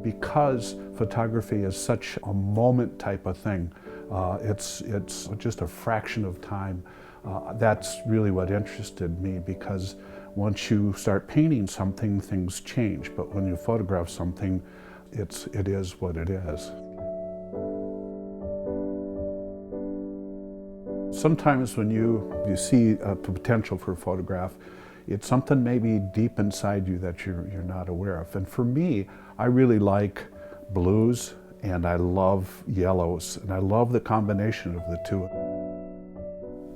Because photography is such a moment type of thing, it's just a fraction of time. That's really what interested me, because once you start painting something, things change. But when you photograph something, it is what it is. Sometimes when you see a potential for a photograph, it's something maybe deep inside you that you're not aware of. And for me, I really like blues and I love yellows, and I love the combination of the two.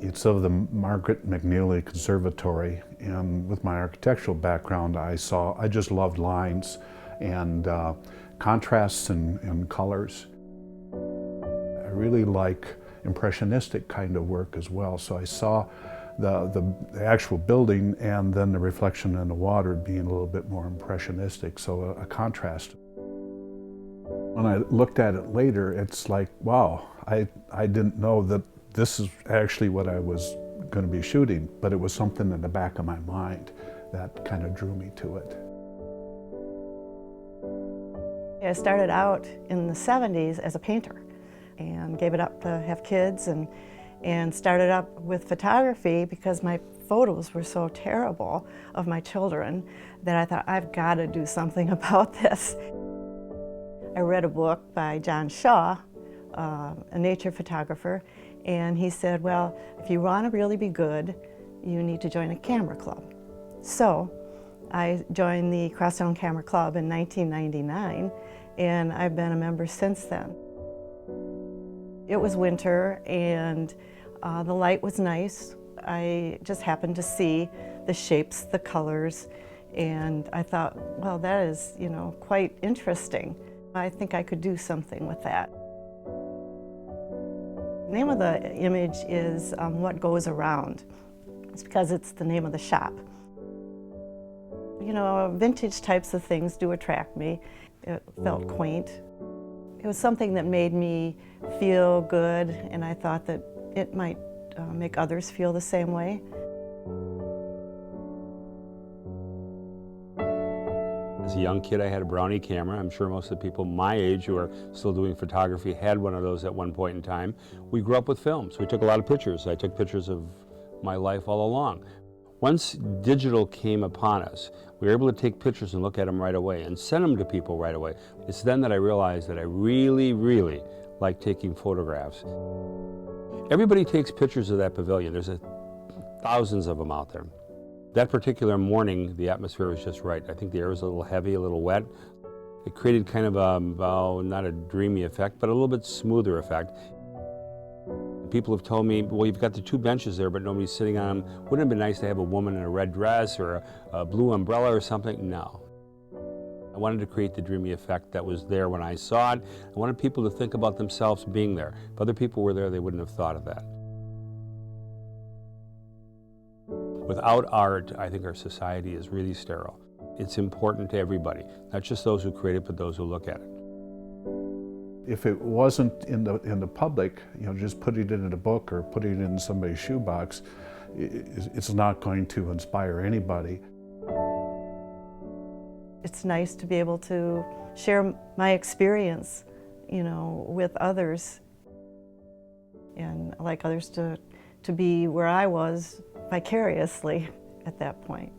It's of the Margaret McNeely Conservatory, and with my architectural background, I just loved lines and contrasts and colors. I really like impressionistic kind of work as well, so I saw the actual building and then the reflection in the water being a little bit more impressionistic, so a contrast. When I looked at it later, it's like, wow, I didn't know that this is actually what I was going to be shooting, but it was something in the back of my mind that kind of drew me to it. I started out in the 70s as a painter and gave it up to have kids, and started up with photography because my photos were so terrible of my children that I thought, I've got to do something about this. I read a book by John Shaw, a nature photographer, and he said, well, if you want to really be good, you need to join a camera club. So I joined the Crosstown Camera Club in 1999, and I've been a member since then. It was winter and the light was nice. I just happened to see the shapes, the colors, and I thought, well, that is, quite interesting. I think I could do something with that. The name of the image is What Goes Around. It's because it's the name of the shop. Vintage types of things do attract me. It felt quaint. It was something that made me feel good, and I thought that it might make others feel the same way. As a young kid, I had a Brownie camera. I'm sure most of the people my age who are still doing photography had one of those at one point in time. We grew up with films. We took a lot of pictures. I took pictures of my life all along. Once digital came upon us, we were able to take pictures and look at them right away and send them to people right away. It's then that I realized that I really, really like taking photographs. Everybody takes pictures of that pavilion. There's thousands of them out there. That particular morning, the atmosphere was just right. I think the air was a little heavy, a little wet. It created kind of not a dreamy effect, but a little bit smoother effect. People have told me, well, you've got the two benches there, but nobody's sitting on them. Wouldn't it have been nice to have a woman in a red dress or a blue umbrella or something? No. I wanted to create the dreamy effect that was there when I saw it. I wanted people to think about themselves being there. If other people were there, they wouldn't have thought of that. Without art, I think our society is really sterile. It's important to everybody, not just those who create it, but those who look at it. If it wasn't in the public, just putting it in a book or putting it in somebody's shoebox, it's not going to inspire anybody. It's nice to be able to share my experience, with others, and I'd like others to be where I was vicariously at that point.